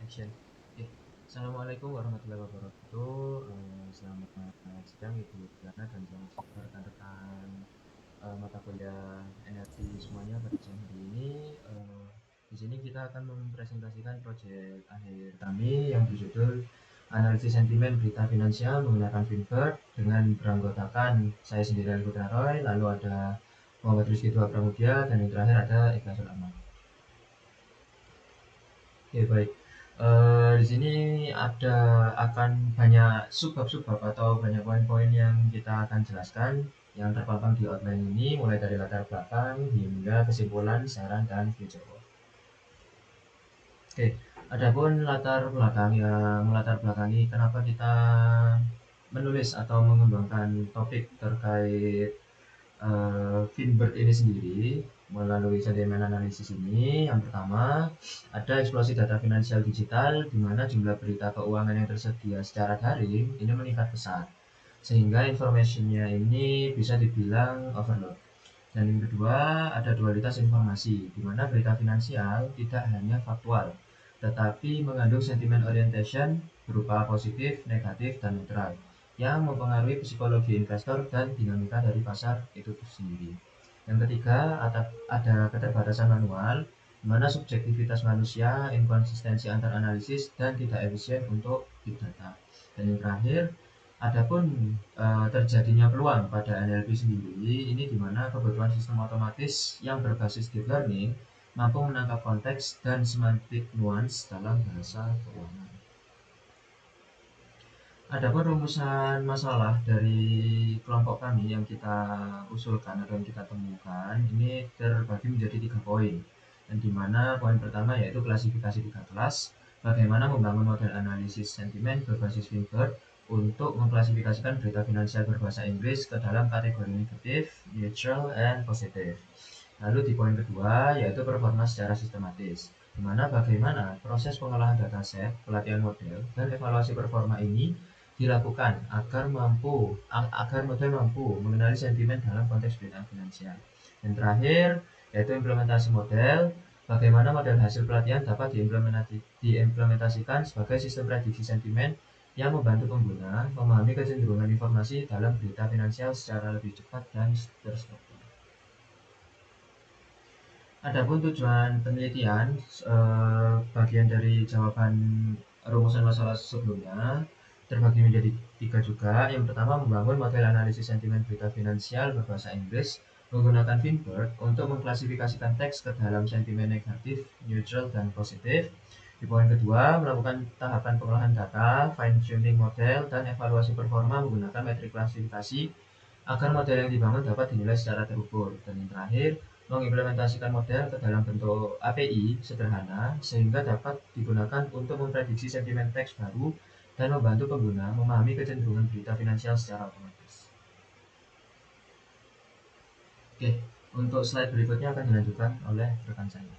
Action. Oke. Assalamualaikum warahmatullahi wabarakatuh. Selamat siang Ibu Diana dan selamat siang rekan-rekan mata kuliah NLP semuanya pada siang hari ini. Di sini kita akan mempresentasikan proyek akhir kami yang berjudul Analisis Sentimen Berita Finansial menggunakan Finbird dengan beranggotakan saya sendiri Putra Roy, lalu ada Muhammad Rizky Dua Pramudia, dan yang terakhir ada Eka Sulaiman. Oke, baik. Di sini akan banyak subbab-subbab atau banyak poin-poin yang kita akan jelaskan yang terpampang di outline ini, mulai dari latar belakang hingga kesimpulan, saran, dan future goal. Oke, adapun latar belakangi kenapa kita menulis atau mengembangkan topik terkait Finbird ini sendiri melalui sentimen analisis ini. Yang pertama, ada eksplosif data finansial digital di mana jumlah berita keuangan yang tersedia secara daring ini meningkat pesat, sehingga informasinya ini bisa dibilang overload. Dan yang kedua, ada dualitas informasi, di mana berita finansial tidak hanya faktual, tetapi mengandung sentimen orientation berupa positif, negatif, dan netral, yang mempengaruhi psikologi investor dan dinamika dari pasar itu sendiri. Yang ketiga, ada keterbatasan manual, di mana subjektivitas manusia, inkonsistensi antar analisis, dan tidak efisien untuk big data. Dan yang terakhir, adapun terjadinya peluang pada NLP sendiri, ini di mana kebutuhan sistem otomatis yang berbasis deep learning mampu menangkap konteks dan semantik nuance dalam bahasa keuangan. Adapun rumusan masalah dari kelompok kami yang kita usulkan atau yang kita temukan ini terbagi menjadi 3 poin. Dan di mana poin pertama yaitu klasifikasi 3 kelas, bagaimana membangun model analisis sentimen berbasis Finbird untuk mengklasifikasikan berita finansial berbahasa Inggris ke dalam kategori negatif, neutral, and positif. Lalu di poin kedua yaitu performa secara sistematis, di mana bagaimana proses pengolahan dataset, pelatihan model, dan evaluasi performa ini dilakukan agar model mampu mengenali sentimen dalam konteks berita finansial. Dan terakhir yaitu implementasi model, bagaimana model hasil pelatihan dapat diimplementasikan sebagai sistem prediksi sentimen yang membantu pengguna memahami kecenderungan informasi dalam berita finansial secara lebih cepat dan terstruktur. Adapun tujuan penelitian, bagian dari jawaban rumusan masalah sebelumnya terbagi menjadi 3 juga. Yang pertama, membangun model analisis sentimen berita finansial berbahasa Inggris menggunakan Finbird untuk mengklasifikasikan teks ke dalam sentimen negatif, neutral, dan positif. Di poin kedua, melakukan tahapan pengolahan data, fine-tuning model, dan evaluasi performa menggunakan metrik klasifikasi agar model yang dibangun dapat dinilai secara terukur. Dan yang terakhir, mengimplementasikan model ke dalam bentuk API sederhana sehingga dapat digunakan untuk memprediksi sentimen teks baru dan membantu pengguna memahami kecenderungan berita finansial secara otomatis. Oke, untuk slide berikutnya akan dilanjutkan oleh rekan saya.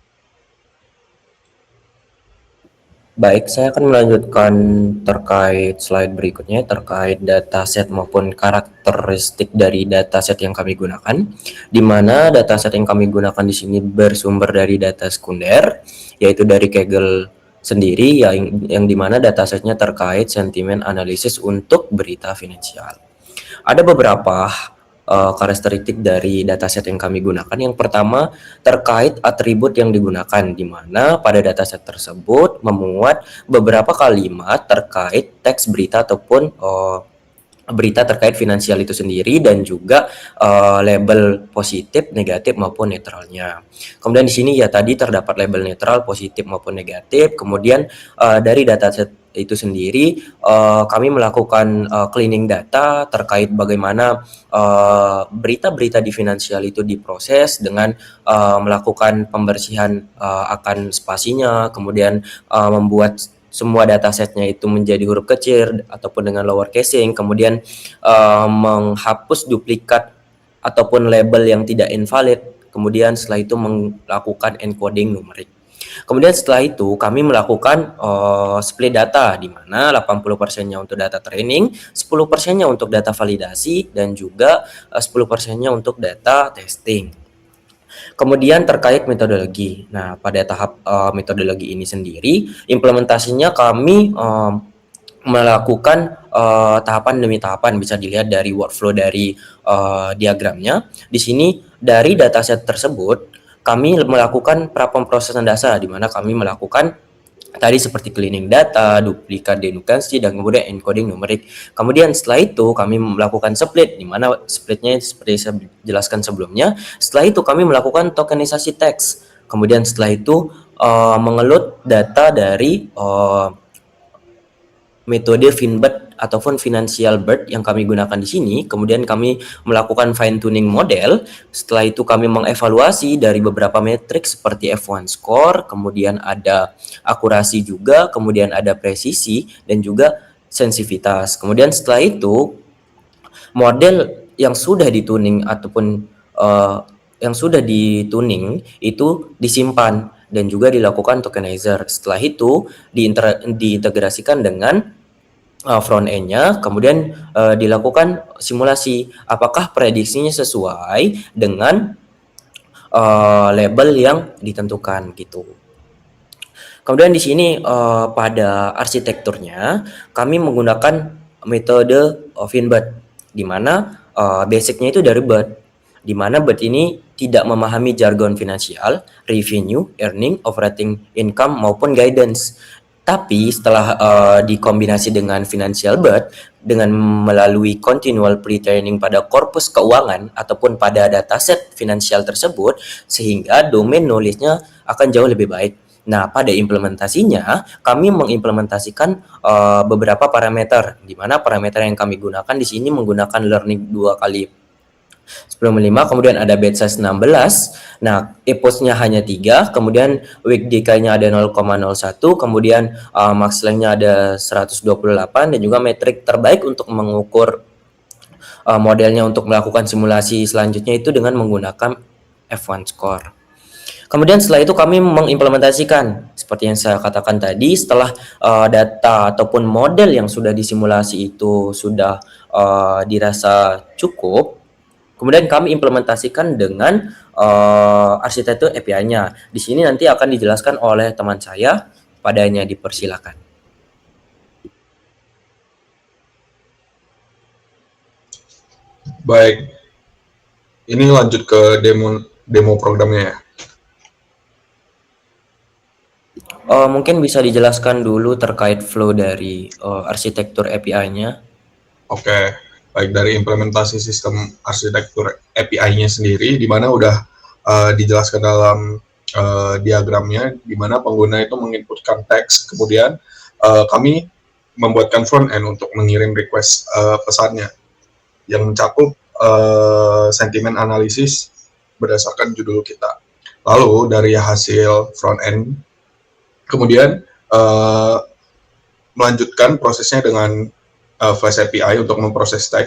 Baik, saya akan melanjutkan terkait slide berikutnya terkait dataset maupun karakteristik dari dataset yang kami gunakan, di mana dataset yang kami gunakan di sini bersumber dari data sekunder, yaitu dari Kaggle sendiri, yang dimana datasetnya terkait sentimen analisis untuk berita finansial. Ada beberapa karakteristik dari dataset yang kami gunakan. Yang pertama terkait atribut yang digunakan, di mana pada dataset tersebut memuat beberapa kalimat terkait teks berita ataupun berita terkait finansial itu sendiri, dan juga label positif, negatif maupun netralnya. Kemudian di sini ya tadi terdapat label netral, positif maupun negatif. Kemudian dari dataset itu sendiri kami melakukan cleaning data terkait bagaimana berita-berita di finansial itu diproses dengan melakukan pembersihan akan spasinya, kemudian membuat semua datasetnya itu menjadi huruf kecil ataupun dengan lower casing, kemudian menghapus duplikat ataupun label yang tidak invalid, kemudian setelah itu melakukan encoding numerik. Kemudian setelah itu kami melakukan split data, di mana 80%-nya untuk data training, 10%-nya untuk data validasi, dan juga 10%-nya untuk data testing. Kemudian terkait metodologi. Nah, pada tahap metodologi ini sendiri, implementasinya kami melakukan tahapan demi tahapan, bisa dilihat dari workflow dari diagramnya. Di sini dari dataset tersebut kami melakukan prapemprosesan dasar, di mana kami melakukan tadi seperti cleaning data, duplikat deduplikasi, dan kemudian encoding numerik. Kemudian setelah itu kami melakukan split, di mana splitnya seperti saya jelaskan sebelumnya. Setelah itu kami melakukan tokenisasi teks. Kemudian setelah itu mengeload data dari metode Finbird ataupun Financial Bird yang kami gunakan di sini. Kemudian kami melakukan fine tuning model. Setelah itu kami mengevaluasi dari beberapa metrik seperti F1 score, kemudian ada akurasi juga, kemudian ada presisi dan juga sensitivitas. Kemudian setelah itu model yang sudah dituning ataupun yang sudah dituning itu disimpan dan juga dilakukan tokenizer. Setelah itu diintegrasikan dengan front end-nya, kemudian dilakukan simulasi apakah prediksinya sesuai dengan label yang ditentukan gitu. Kemudian di sini pada arsitekturnya kami menggunakan metode Finbird, di mana basicnya itu dari Bird, di mana Bird ini tidak memahami jargon finansial, revenue, earning, operating income maupun guidance. Tapi setelah dikombinasi dengan Financial Bird dengan melalui continual pre-training pada korpus keuangan ataupun pada dataset finansial tersebut, sehingga domain knowledge-nya akan jauh lebih baik. Nah, pada implementasinya kami mengimplementasikan beberapa parameter, di mana parameter yang kami gunakan di sini menggunakan learning 2 kali 10/5, kemudian ada batch size 16. Nah, epoch-nya hanya 3, kemudian week decay-nya ada 0,01, kemudian max length-nya ada 128, dan juga metrik terbaik untuk mengukur modelnya untuk melakukan simulasi selanjutnya itu dengan menggunakan F1 score. Kemudian setelah itu kami mengimplementasikan seperti yang saya katakan tadi, setelah data ataupun model yang sudah disimulasi itu sudah dirasa cukup, kemudian kami implementasikan dengan arsitektur API-nya. Di sini nanti akan dijelaskan oleh teman saya, padanya dipersilakan. Baik, ini lanjut ke demo programnya ya. Mungkin bisa dijelaskan dulu terkait flow dari arsitektur API-nya. Oke, baik, dari implementasi sistem arsitektur API-nya sendiri, di mana udah dijelaskan dalam diagramnya, di mana pengguna itu menginputkan teks, kemudian kami membuatkan front end untuk mengirim request pesannya yang mencakup sentimen analisis berdasarkan judul kita. Lalu dari hasil front end, kemudian melanjutkan prosesnya dengan Flash API untuk memproses tag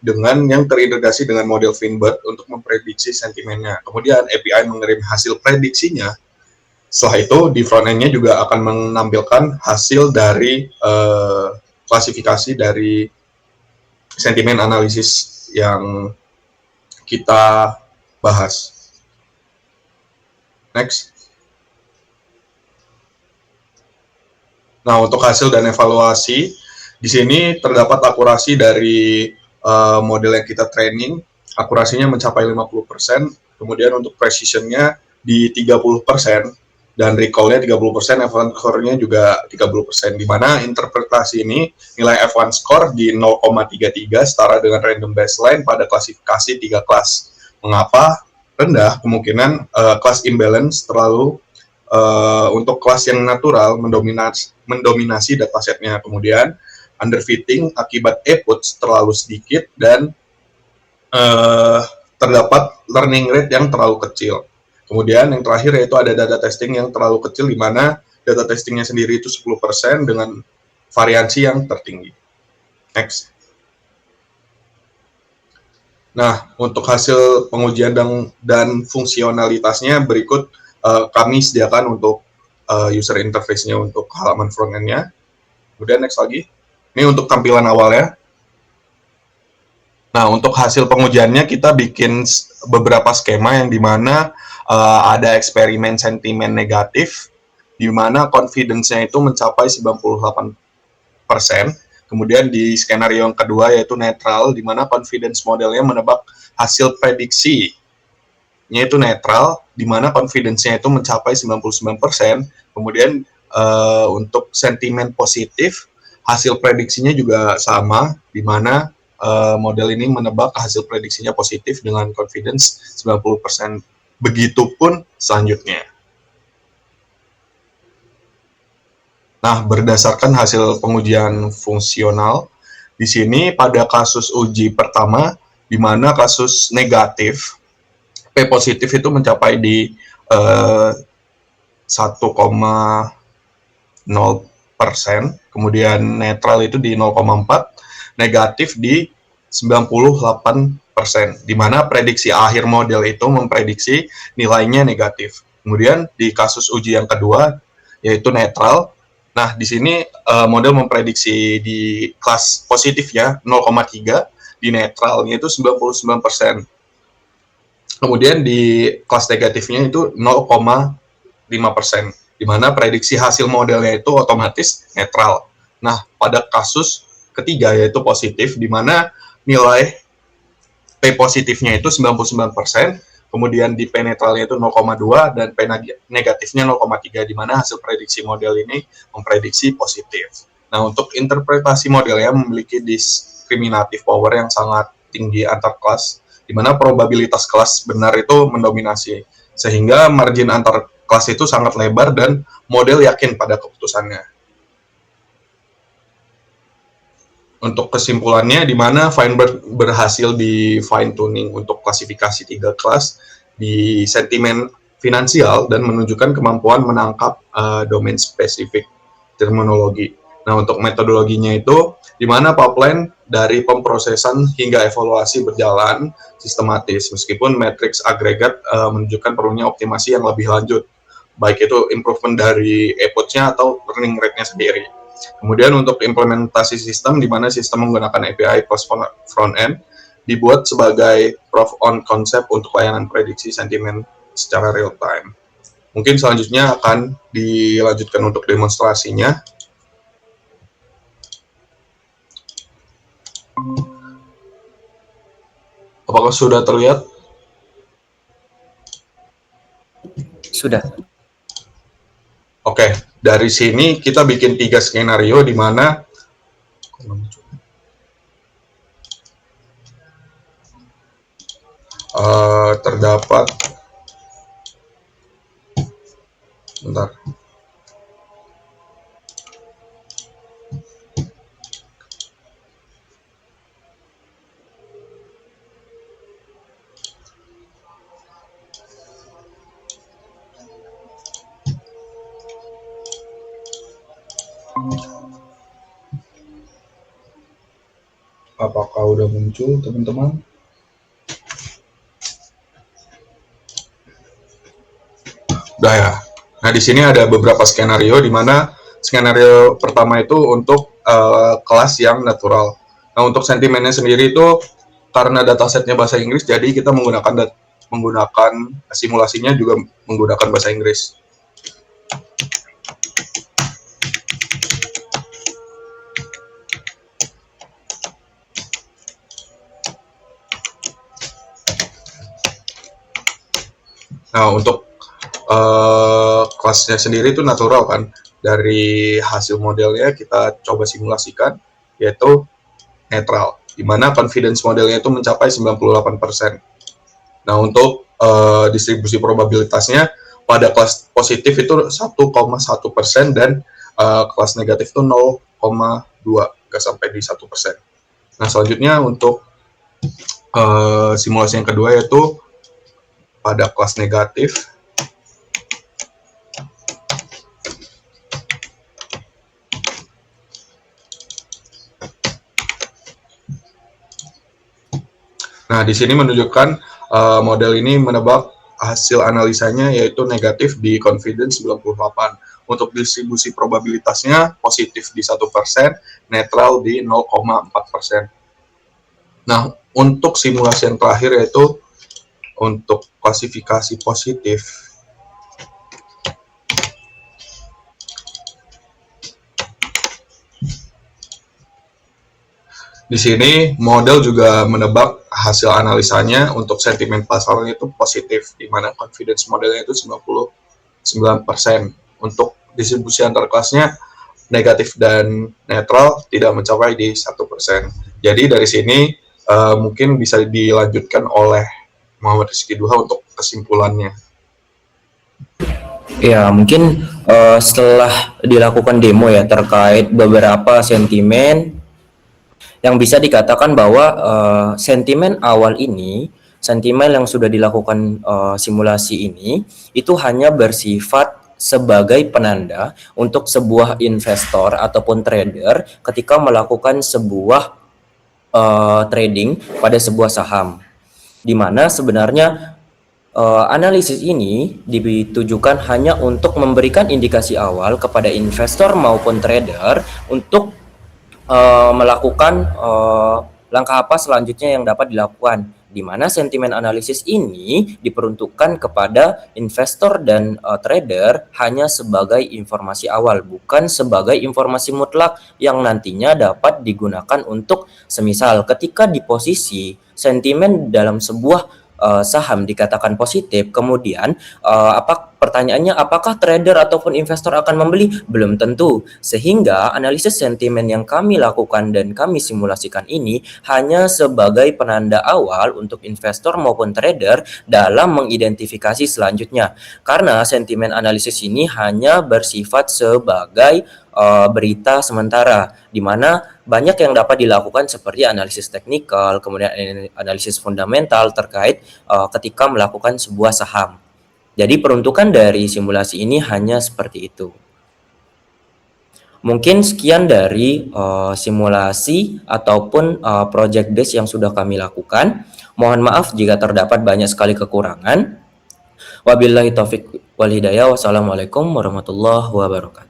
dengan yang terintegrasi dengan model Finbird untuk memprediksi sentimennya. Kemudian API mengirim hasil prediksinya. Setelah itu di front end-nya juga akan menampilkan hasil dari klasifikasi dari sentimen analisis yang kita bahas. Next. Nah, untuk hasil dan evaluasi, di sini terdapat akurasi dari model yang kita training, akurasinya mencapai 50%, kemudian untuk precision-nya di 30%, dan recall-nya 30%, F1 score-nya juga 30%, di mana interpretasi ini nilai F1 score di 0,33 setara dengan random baseline pada klasifikasi 3 kelas. Mengapa rendah? Kemungkinan kelas imbalance terlalu untuk kelas yang natural mendominasi datasetnya. Kemudian underfitting akibat outputs terlalu sedikit, dan terdapat learning rate yang terlalu kecil. Kemudian yang terakhir yaitu ada data testing yang terlalu kecil, di mana data testingnya sendiri itu 10% dengan variansi yang tertinggi. Next. Nah, untuk hasil pengujian dan fungsionalitasnya berikut kami sediakan untuk user interface-nya untuk halaman front end-nya. Kemudian next lagi. Ini untuk tampilan awalnya. Nah, untuk hasil pengujiannya kita bikin beberapa skema yang dimana ada eksperimen sentimen negatif, di mana confidence-nya itu mencapai 98%. Kemudian di skenario yang kedua yaitu netral, di mana confidence modelnya menebak hasil prediksinya itu netral, di mana confidence-nya itu mencapai 99%. Kemudian untuk sentimen positif, hasil prediksinya juga sama, di mana model ini menebak hasil prediksinya positif dengan confidence 90%. Begitupun selanjutnya. Nah, berdasarkan hasil pengujian fungsional, di sini pada kasus uji pertama, di mana kasus negatif, P positif itu mencapai di 1,0%, kemudian netral itu di 0,4%, negatif di 98%, di mana prediksi akhir model itu memprediksi nilainya negatif. Kemudian di kasus uji yang kedua, yaitu netral. Nah, di sini model memprediksi di kelas positifnya 0,3, di netralnya itu 99%. Kemudian di kelas negatifnya itu 0,5%, di mana prediksi hasil modelnya itu otomatis netral. Nah, pada kasus ketiga yaitu positif, di mana nilai P positifnya itu 99%, kemudian di P netralnya itu 0,2 dan P negatifnya 0,3, di mana hasil prediksi model ini memprediksi positif. Nah, untuk interpretasi modelnya memiliki diskriminatif power yang sangat tinggi antar kelas, di mana probabilitas kelas benar itu mendominasi, sehingga margin antar kelas itu sangat lebar dan model yakin pada keputusannya. Untuk kesimpulannya, di mana Feinberg berhasil di fine tuning untuk klasifikasi 3 kelas di sentimen finansial dan menunjukkan kemampuan menangkap domain spesifik terminologi. Nah, untuk metodologinya itu, di mana pipeline dari pemrosesan hingga evaluasi berjalan sistematis, meskipun matriks agregat menunjukkan perlunya optimasi yang lebih lanjut, baik itu improvement dari output-nya atau learning rate-nya sendiri. Kemudian untuk implementasi sistem, di mana sistem menggunakan API plus front-end, dibuat sebagai proof on concept untuk layanan prediksi sentimen secara real time. Mungkin selanjutnya akan dilanjutkan untuk demonstrasinya. Apakah sudah terlihat? Sudah. Oke, dari sini kita bikin 3 skenario di mana terdapat, bentar. Apakah udah muncul, teman-teman? Udah ya. Nah, di sini ada beberapa skenario, di mana skenario pertama itu untuk kelas yang natural. Nah, untuk sentimennya sendiri itu karena datasetnya bahasa Inggris, jadi kita menggunakan simulasinya juga menggunakan bahasa Inggris. Nah, untuk kelasnya sendiri itu natural kan. Dari hasil modelnya kita coba simulasikan, yaitu netral, di mana confidence modelnya itu mencapai 98%. Nah, untuk distribusi probabilitasnya pada kelas positif itu 1,1% dan kelas negatif itu 0,2, nggak sampai di 1%. Nah, selanjutnya untuk simulasi yang kedua yaitu pada kelas negatif. Nah, di sini menunjukkan model ini menebak hasil analisanya yaitu negatif di confidence 98. Untuk distribusi probabilitasnya positif di 1%, netral di 0,4%. Nah, untuk simulasi yang terakhir yaitu untuk klasifikasi positif. Di sini model juga menebak hasil analisanya untuk sentimen pasarnya itu positif, di mana confidence modelnya itu 99%. Untuk distribusi antar kelasnya negatif dan netral tidak mencapai di 1%. Jadi dari sini mungkin bisa dilanjutkan oleh Muhammad Rizky Duha untuk kesimpulannya. Ya, mungkin setelah dilakukan demo ya terkait beberapa sentimen yang bisa dikatakan bahwa sentimen awal ini, sentimen yang sudah dilakukan simulasi ini, itu hanya bersifat sebagai penanda untuk sebuah investor ataupun trader ketika melakukan sebuah trading pada sebuah saham, di mana sebenarnya analisis ini ditujukan hanya untuk memberikan indikasi awal kepada investor maupun trader untuk melakukan langkah apa selanjutnya yang dapat dilakukan, di mana sentimen analisis ini diperuntukkan kepada investor dan trader hanya sebagai informasi awal, bukan sebagai informasi mutlak yang nantinya dapat digunakan untuk semisal ketika di posisi sentimen dalam sebuah saham dikatakan positif, kemudian pertanyaannya apakah trader ataupun investor akan membeli? Belum tentu. Sehingga analisis sentimen yang kami lakukan dan kami simulasikan ini hanya sebagai penanda awal untuk investor maupun trader dalam mengidentifikasi selanjutnya. Karena sentimen analisis ini hanya bersifat sebagai berita sementara, di mana banyak yang dapat dilakukan seperti analisis teknikal, kemudian analisis fundamental terkait ketika melakukan sebuah saham. Jadi peruntukan dari simulasi ini hanya seperti itu. Mungkin sekian dari simulasi ataupun project base yang sudah kami lakukan. Mohon maaf jika terdapat banyak sekali kekurangan. Wabillahi taufik wal hidayah. Wassalamualaikum warahmatullahi wabarakatuh.